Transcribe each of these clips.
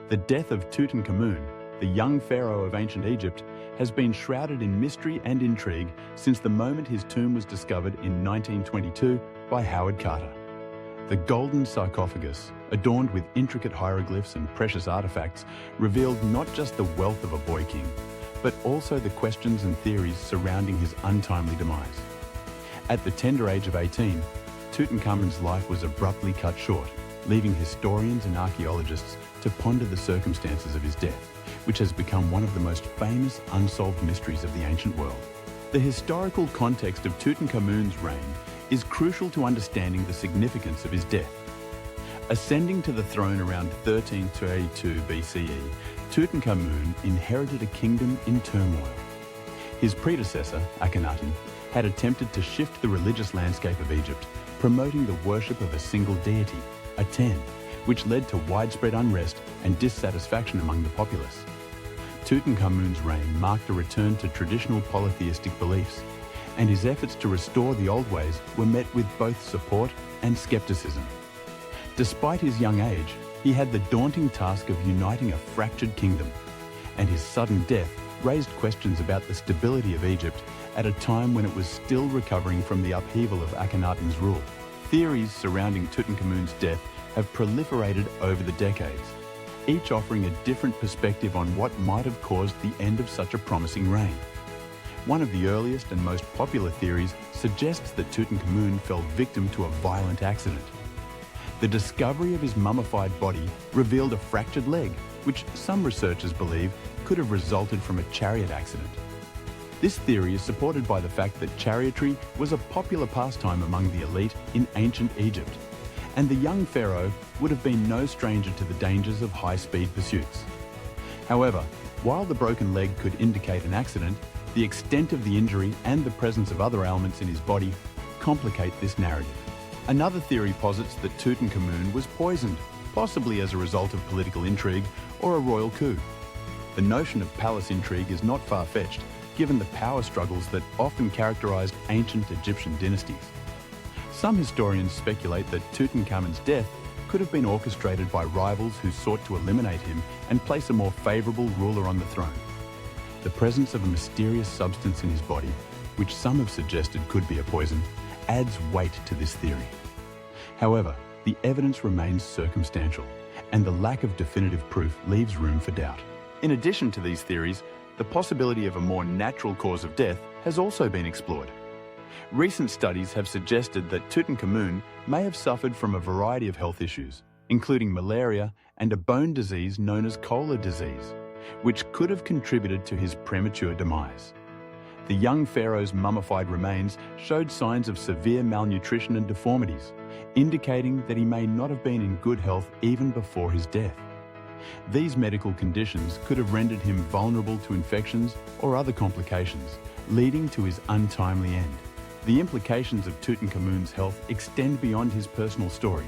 The death of Tutankhamun, the young pharaoh of ancient Egypt, has been shrouded in mystery and intrigue since the moment his tomb was discovered in 1922 by Howard Carter. The golden sarcophagus, adorned with intricate hieroglyphs and precious artifacts, revealed not just the wealth of a boy king, but also the questions and theories surrounding his untimely demise. At the tender age of 18, Tutankhamun's life was abruptly cut short, leaving historians and archaeologists to ponder the circumstances of his death, which has become one of the most famous unsolved mysteries of the ancient world. The historical context of Tutankhamun's reign is crucial to understanding the significance of his death. Ascending to the throne around 1382 BCE, Tutankhamun inherited a kingdom in turmoil. His predecessor, Akhenaten, had attempted to shift the religious landscape of Egypt, promoting the worship of a single deity, Aten, which led to widespread unrest and dissatisfaction among the populace. Tutankhamun's reign marked a return to traditional polytheistic beliefs, and his efforts to restore the old ways were met with both support and skepticism. Despite his young age, he had the daunting task of uniting a fractured kingdom, and his sudden death raised questions about the stability of Egypt at a time when it was still recovering from the upheaval of Akhenaten's rule. Theories surrounding Tutankhamun's death have proliferated over the decades, each offering a different perspective on what might have caused the end of such a promising reign. One of the earliest and most popular theories suggests that Tutankhamun fell victim to a violent accident. The discovery of his mummified body revealed a fractured leg, which some researchers believe could have resulted from a chariot accident. This theory is supported by the fact that chariotry was a popular pastime among the elite in ancient Egypt, and the young pharaoh would have been no stranger to the dangers of high-speed pursuits. However, while the broken leg could indicate an accident, the extent of the injury and the presence of other ailments in his body complicate this narrative. Another theory posits that Tutankhamun was poisoned, possibly as a result of political intrigue or a royal coup. The notion of palace intrigue is not far-fetched, given the power struggles that often characterized ancient Egyptian dynasties. Some historians speculate that Tutankhamun's death could have been orchestrated by rivals who sought to eliminate him and place a more favorable ruler on the throne. The presence of a mysterious substance in his body, which some have suggested could be a poison, adds weight to this theory. However, the evidence remains circumstantial, and the lack of definitive proof leaves room for doubt. In addition to these theories, the possibility of a more natural cause of death has also been explored. Recent studies have suggested that Tutankhamun may have suffered from a variety of health issues, including malaria and a bone disease known as Kola disease, which could have contributed to his premature demise. The young pharaoh's mummified remains showed signs of severe malnutrition and deformities, indicating that he may not have been in good health even before his death. These medical conditions could have rendered him vulnerable to infections or other complications, leading to his untimely end. The implications of Tutankhamun's health extend beyond his personal story.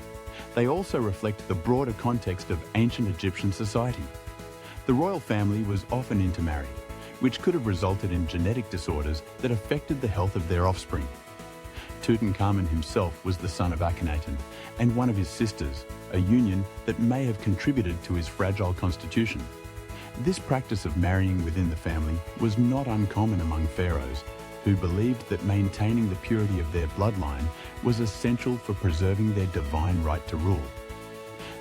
They also reflect the broader context of ancient Egyptian society. The royal family was often intermarried, which could have resulted in genetic disorders that affected the health of their offspring. Tutankhamun himself was the son of Akhenaten and one of his sisters, a union that may have contributed to his fragile constitution. This practice of marrying within the family was not uncommon among pharaohs, who believed that maintaining the purity of their bloodline was essential for preserving their divine right to rule.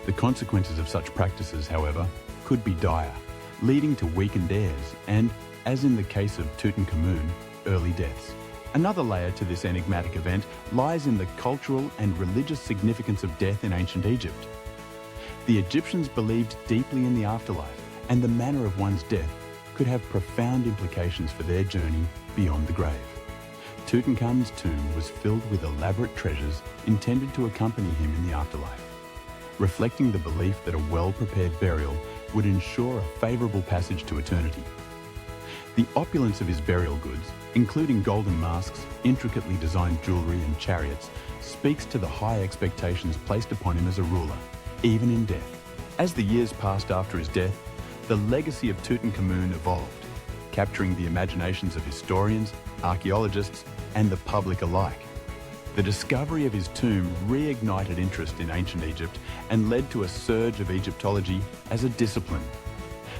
The consequences of such practices, however, could be dire, leading to weakened heirs and, as in the case of Tutankhamun, early deaths. Another layer to this enigmatic event lies in the cultural and religious significance of death in ancient Egypt. The Egyptians believed deeply in the afterlife, and the manner of one's death could have profound implications for their journey beyond the grave. Tutankhamun's tomb was filled with elaborate treasures intended to accompany him in the afterlife, reflecting the belief that a well-prepared burial would ensure a favorable passage to eternity. The opulence of his burial goods, including golden masks, intricately designed jewelry and chariots, speaks to the high expectations placed upon him as a ruler, even in death. As the years passed after his death, the legacy of Tutankhamun evolved, capturing the imaginations of historians, archaeologists, and the public alike. The discovery of his tomb reignited interest in ancient Egypt and led to a surge of Egyptology as a discipline.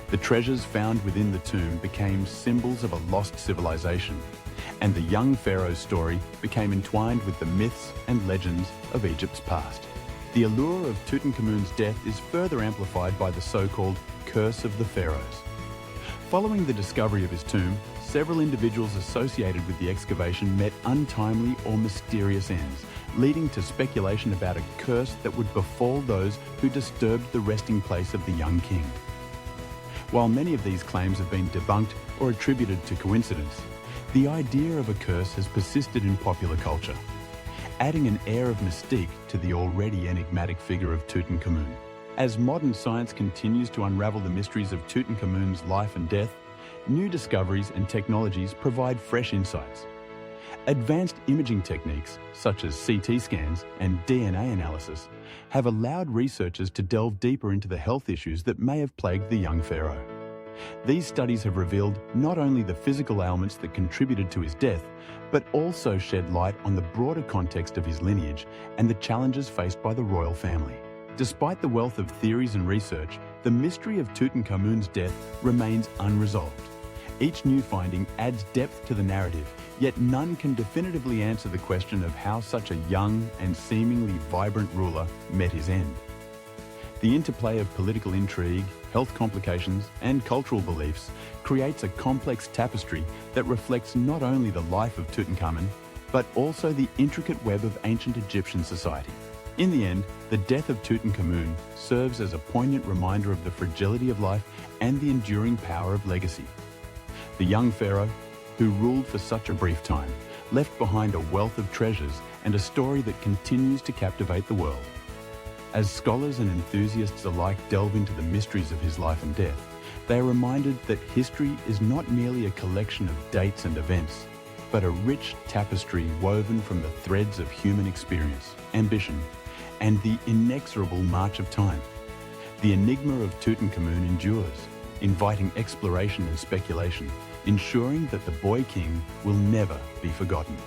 The treasures found within the tomb became symbols of a lost civilization, and the young pharaoh's story became entwined with the myths and legends of Egypt's past. The allure of Tutankhamun's death is further amplified by the so-called Curse of the Pharaohs. Following the discovery of his tomb, several individuals associated with the excavation met untimely or mysterious ends, leading to speculation about a curse that would befall those who disturbed the resting place of the young king. While many of these claims have been debunked or attributed to coincidence, the idea of a curse has persisted in popular culture, adding an air of mystique to the already enigmatic figure of Tutankhamun. As modern science continues to unravel the mysteries of Tutankhamun's life and death, new discoveries and technologies provide fresh insights. Advanced imaging techniques, such as CT scans and DNA analysis, have allowed researchers to delve deeper into the health issues that may have plagued the young pharaoh. These studies have revealed not only the physical ailments that contributed to his death, but also shed light on the broader context of his lineage and the challenges faced by the royal family. Despite the wealth of theories and research, the mystery of Tutankhamun's death remains unresolved. Each new finding adds depth to the narrative, yet none can definitively answer the question of how such a young and seemingly vibrant ruler met his end. The interplay of political intrigue, health complications, and cultural beliefs creates a complex tapestry that reflects not only the life of Tutankhamun, but also the intricate web of ancient Egyptian society. In the end, the death of Tutankhamun serves as a poignant reminder of the fragility of life and the enduring power of legacy. The young pharaoh, who ruled for such a brief time, left behind a wealth of treasures and a story that continues to captivate the world. As scholars and enthusiasts alike delve into the mysteries of his life and death, they are reminded that history is not merely a collection of dates and events, but a rich tapestry woven from the threads of human experience, ambition, and the inexorable march of time. The enigma of Tutankhamun endures, inviting exploration and speculation, ensuring that the boy king will never be forgotten.